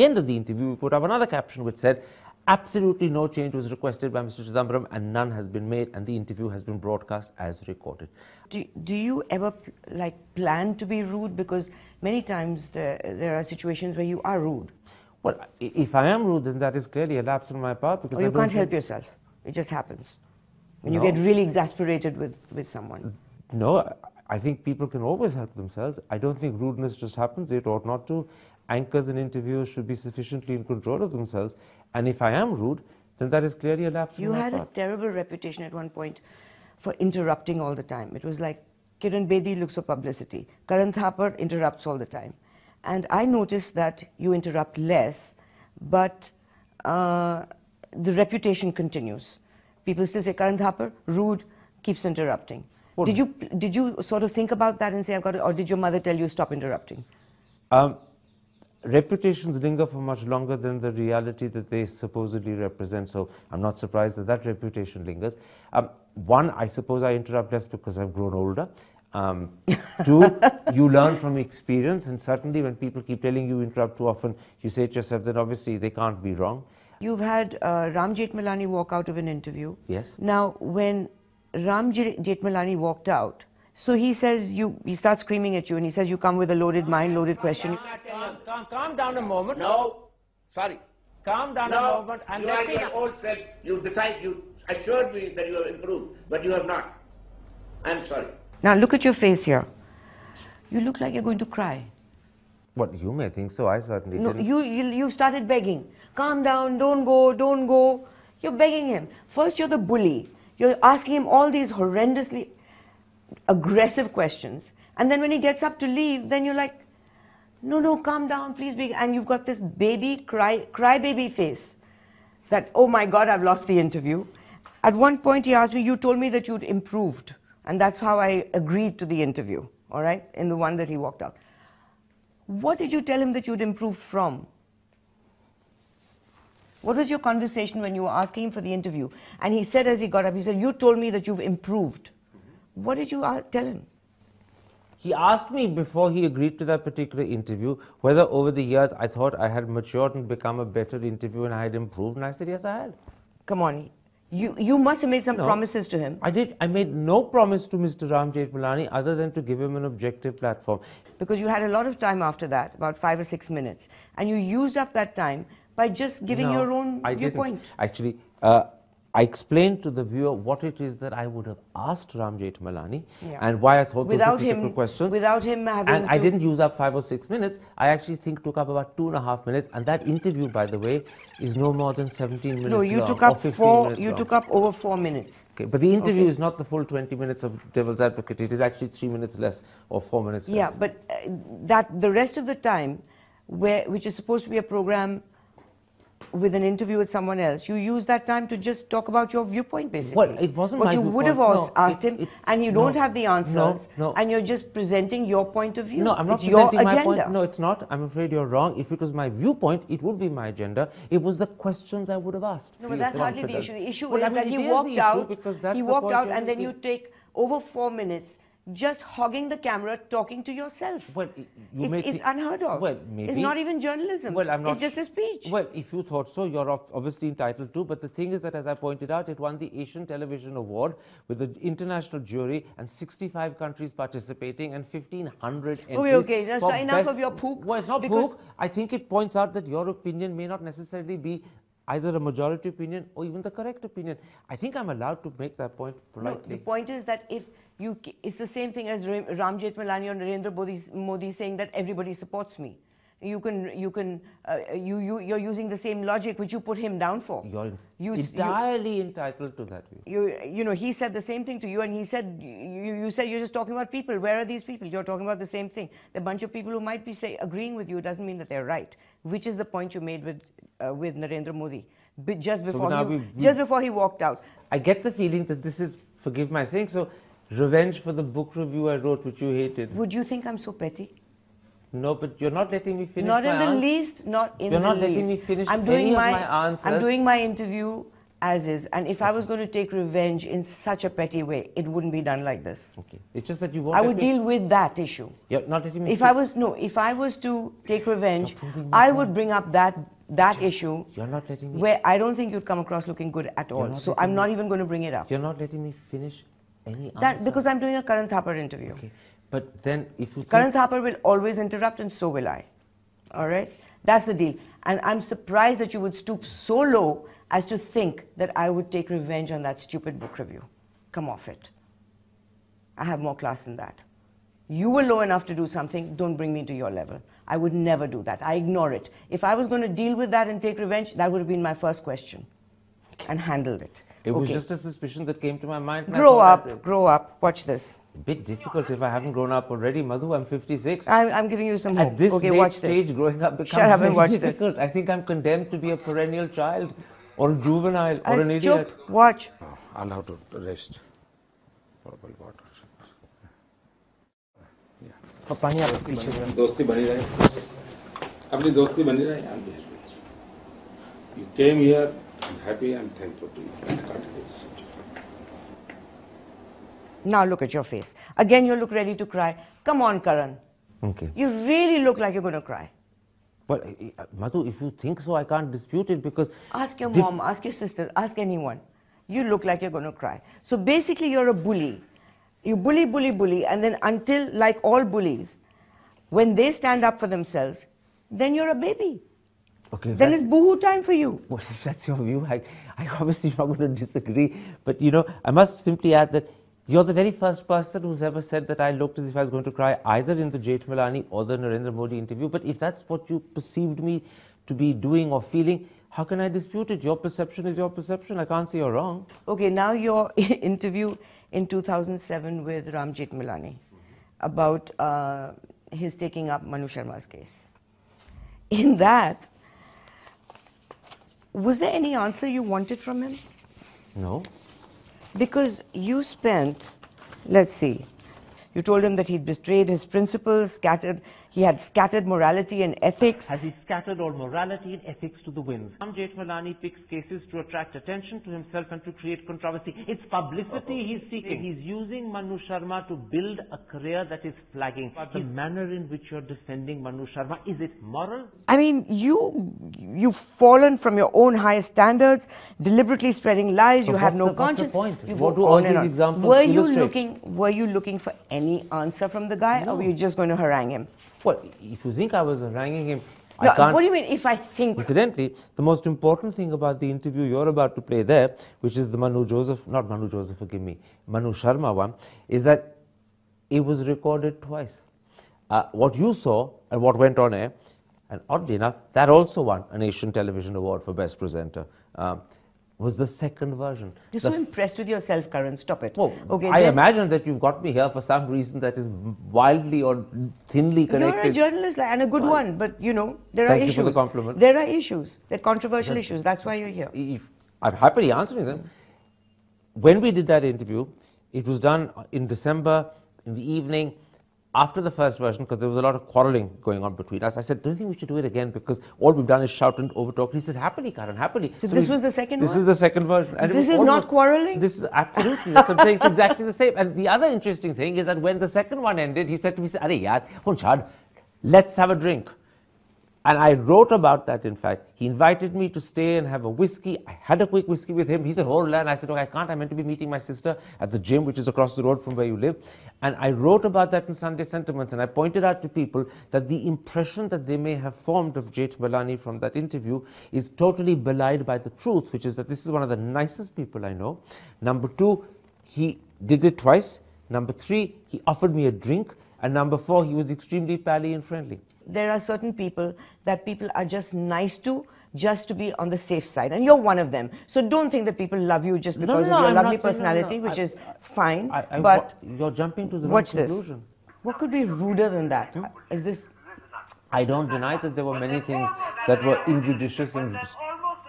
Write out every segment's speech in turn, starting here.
the end of the interview, we put up another caption which said, absolutely no change was requested by Mr. Chidambaram and none has been made, and the interview has been broadcast as recorded. Do you ever plan to be rude? Because many times there are situations where you are rude. Well, if I am rude, then that is clearly a lapse on my part. Because or you can't help yourself. It just happens. When no. You get really exasperated with someone. No, I think people can always help themselves. I don't think rudeness just happens. It ought not to. Anchors and interviewers should be sufficiently in control of themselves. And if I am rude, then that is clearly a lapse on my part. You had a terrible reputation at one point for interrupting all the time. It was like, Kiran Bedi looks for publicity. Karan Thapar interrupts all the time. And I noticed that you interrupt less, but the reputation continues. People still say, Karan Thapar, rude, keeps interrupting. What? Did you sort of think about that and say, I've got to, or did your mother tell you stop interrupting? Reputations linger for much longer than the reality that they supposedly represent, so I'm not surprised that that reputation lingers. One, I suppose I interrupt less because I've grown older. Two, you learn from experience, and certainly when people keep telling you interrupt too often, you say to yourself that obviously they can't be wrong. You've had Ram Jethmalani walk out of an interview. Yes. Now, when Ram Jethmalani walked out, so he says, he starts screaming at you and he says you come with a loaded mind, loaded question. Calm down a moment. No, sorry. Calm down a moment. And you are your old self. You assured me that you have improved, but you have not. I'm sorry. Now look at your face here. You look like you're going to cry. What, you may think so, I certainly didn't. You started begging. Calm down, don't go, don't go. You're begging him. First you're the bully. You're asking him all these horrendously aggressive questions, and then when he gets up to leave, then you're like, no, calm down, please be, and you've got this baby cry baby face that, oh my God, I've lost the interview. At one point he asked me, you told me that you'd improved, and that's how I agreed to the interview, all right, in the one that he walked out. What did you tell him that you'd improved from? What was your conversation when you were asking him for the interview? And he said as he got up, he said, you told me that you've improved. What did you tell him? He asked me before he agreed to that particular interview whether over the years I thought I had matured and become a better interviewer and I had improved, and I said yes, I had. Come on, you must have made some promises to him. I did. I made no promise to Mr. Ram Jethmalani other than to give him an objective platform. Because you had a lot of time after that, about 5 or 6 minutes, and you used up that time by just giving your own viewpoint. Actually, I explained to the viewer what it is that I would have asked Ram Jethmalani and why I thought those were critical questions. Without him having And I didn't use up 5 or 6 minutes. I actually think took up about 2.5 minutes. And that interview, by the way, is no more than 17 minutes long. No, you took up took up over 4 minutes. Okay, but the interview is not the full 20 minutes of Devil's Advocate. It is actually 3 minutes less or 4 minutes less. Yeah, but the rest of the time, which is supposed to be a program with an interview with someone else, you use that time to just talk about your viewpoint, basically. Well, it wasn't my viewpoint. But you would have asked him, and you don't have the answers, and you're just presenting your point of view. No, I'm not presenting my point. No, it's not. I'm afraid you're wrong. If it was my viewpoint, it would be my agenda. It was the questions I would have asked. No, but that's hardly the issue. The issue is that he walked out, and then you take over 4 minutes just hogging the camera, talking to yourself. Well, it's unheard of. Well, maybe. It's not even journalism. Well, I'm not. It's just a speech. Well, if you thought so, you're obviously entitled to. But the thing is that, as I pointed out, it won the Asian Television Award with an international jury and 65 countries participating and 1,500 entries. Okay, just enough of your pook. Well, it's not pook. I think it points out that your opinion may not necessarily be either a majority opinion or even the correct opinion. I think I'm allowed to make that point politely. No, the point is that it's the same thing as Ram Jethmalani or Narendra Modi saying that everybody supports me. You're using the same logic which you put him down for. You're entirely entitled to that view. You know, he said the same thing to you, and he said, you said you're just talking about people. Where are these people? You're talking about the same thing. The bunch of people who might be agreeing with you doesn't mean that they're right, which is the point you made with Narendra Modi just before he walked out. I get the feeling that this is, forgive my saying so, revenge for the book review I wrote, which you hated. Would you think I'm so petty? No, but you're not letting me finish Not in the least, not in the least. You're not letting me finish any of my answers. I'm doing my interview as is. And if I was going to take revenge in such a petty way, it wouldn't be done like this. Okay. It's just that you won't. I would deal with that issue. You're not letting me. If I was to take revenge, I would bring up that issue. You're not letting me. Where I don't think you'd come across looking good at all. So I'm not even going to bring it up. You're not letting me finish any That answer. because I'm doing a Karan Thapar interview. Okay. But then if you Karan Thapar will always interrupt, and so will I. All right? That's the deal. And I'm surprised that you would stoop so low as to think that I would take revenge on that stupid book review. Come off it. I have more class than that. You were low enough to do something, don't bring me to your level. I would never do that. I ignore it. If I was going to deal with that and take revenge, that would have been my first question. And handled it. It was just a suspicion that came to my mind. Grow up. Watch this. Bit difficult if I haven't grown up already, Madhu. I'm 56. I'm giving you some hope. At this watch stage, this. growing up becomes Shut up and very watch difficult. this. I think I'm condemned to be a perennial child, or a juvenile, or an idiot. Chup, watch. I'll have to rest. Purple water. दोस्ती बनी रहे अपनी दोस्ती बनी रहे I'm happy. You came here, I'm happy, I'm thankful to you. Now look at your face. Again, you look ready to cry. Come on, Karan. Okay. You really look like you're going to cry. Well, Madhu, if you think so, I can't dispute it because... Ask your mom, ask your sister, ask anyone. You look like you're going to cry. So basically, you're a bully. You bully, and then until, like all bullies, when they stand up for themselves, then you're a baby. Okay, then it's boohoo time for you. Well, if that's your view, I obviously not going to disagree. But, you know, I must simply add that you're the very first person who's ever said that I looked as if I was going to cry either in the Jethmalani or the Narendra Modi interview. But if that's what you perceived me to be doing or feeling, how can I dispute it? Your perception is your perception. I can't say you're wrong. Okay, now your interview in 2007 with Ram Jethmalani about his taking up Manu Sharma's case. In that, was there any answer you wanted from him? No. Because you spent, let's see, you told him that he'd betrayed his principles, he had scattered morality and ethics. Has he scattered all morality and ethics to the winds? Ram Jethmalani picks cases to attract attention to himself and to create controversy. It's publicity he's seeking. He's using Manu Sharma to build a career that is flagging. But the manner in which you're defending Manu Sharma, is it moral? I mean, you've fallen from your own highest standards, deliberately spreading lies, you have no conscience. What's the point? You What go do all on and these on. examples illustrate? Were you looking for any answer from the guy, or were you just going to harangue him? Well, if you think I was haranguing him, No, I can't... what do you mean, if I think? Incidentally, the most important thing about the interview you're about to play there, which is the Manu Sharma one, is that it was recorded twice. What you saw and what went on air, and oddly enough, that also won a Nation Television Award for Best Presenter, was the second version. You're so impressed with yourself, Karan. Stop it. Oh, okay, I imagine that you've got me here for some reason that is wildly or thinly connected. You're a journalist and a good one, but you know, there are issues. Thank you for the compliment. There are issues. There are controversial issues. That's why you're here. I'm happily answering them. When we did that interview, it was done in December, in the evening, after the first version, because there was a lot of quarreling going on between us. I said, don't you think we should do it again, because all we've done is shout and overtalk. He said, happily, Karan, happily. So this was the second one? This is the second version. And this is not quarreling? This is absolutely, that's what I'm saying, it's exactly the same. And the other interesting thing is that when the second one ended, he said to me, Are yaar, Hunchad, let's have a drink. And I wrote about that, in fact. He invited me to stay and have a whiskey. I had a quick whiskey with him. He said, hold on. I said, I can't. I'm meant to be meeting my sister at the gym, which is across the road from where you live. And I wrote about that in Sunday Sentiments. And I pointed out to people that the impression that they may have formed of Jethmalani from that interview is totally belied by the truth, which is that this is one of the nicest people I know. Number two, he did it twice. Number three, he offered me a drink. And number four, he was extremely pally and friendly. There are certain people that people are just nice to, just to be on the safe side. And you're one of them. So don't think that people love you just because of your lovely personality, which is fine. But you're jumping to the wrong conclusion. This. What could be ruder than that? Is this? I don't deny that there were many things that were injudicious and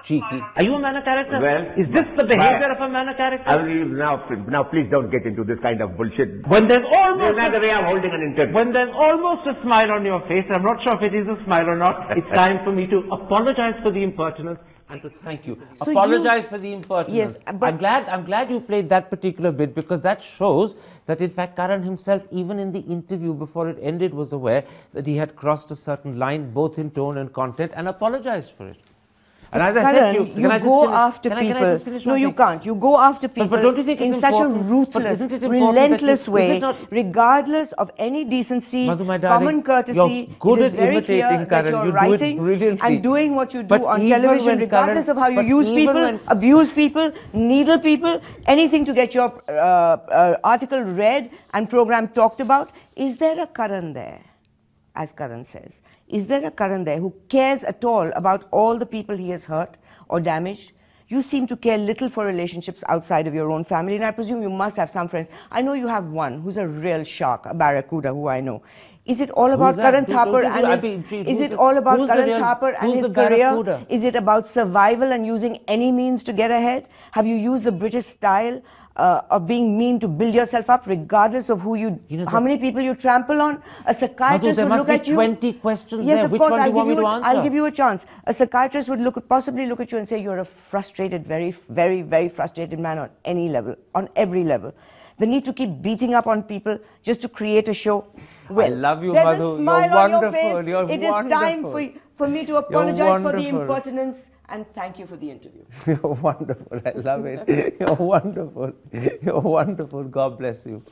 cheeky. Are you a man of character? Well, is this the behavior of a man of character? I will now please don't get into this kind of bullshit. When there's almost the way I'm holding an interview. When there's almost a smile on your face, I'm not sure if it is a smile or not, it's time for me to apologize for the impertinence. And to thank you. So Apologize for the impertinence. Yes, but I'm glad you played that particular bit, because that shows that in fact Karan himself, even in the interview before it ended, was aware that he had crossed a certain line both in tone and content, and apologized for it. And as I said to you, you go after people. No, you can't. You go after people but don't you think in it's such a important? But ruthless, isn't it important that relentless you- is it way, not- regardless of any decency, Madhu, my darling, common courtesy. you're good it is at very imitating clear that Karan. you're You do it writing brilliantly. and doing what you do But on even television, when regardless Karan- of how you but use even people, when- abuse people, needle people, anything to get your article read and program talked about. Is there a Karan there? As Karan says, is there a Karan there who cares at all about all the people he has hurt or damaged? You seem to care little for relationships outside of your own family, and I presume you must have some friends. I know you have one who's a real shark, a barracuda, who I know. Is it all about that? Karan Thapar and I'd be intrigued. is Who's it the- all about who's the Karan real- Thapar and who's his the career? barracuda? Is it about survival and using any means to get ahead? Have you used the British style of being mean to build yourself up, regardless of who you, You know, how many people you trample on? A psychiatrist there would must look be at you. 20 questions Yes, there. of Which course, one do you I'll want me give to you answer? I'll give you a chance. A psychiatrist would possibly look at you and say you're a frustrated, very, very, very frustrated man on any level, on every level. The need to keep beating up on people just to create a show. Well, I love you, there's Madhu. a You're smile on your wonderful. face. You're It is time wonderful. for me to apologize for the wonderful. impertinence, and thank you for the interview. You're wonderful. I love it. You're wonderful. You're wonderful. God bless you.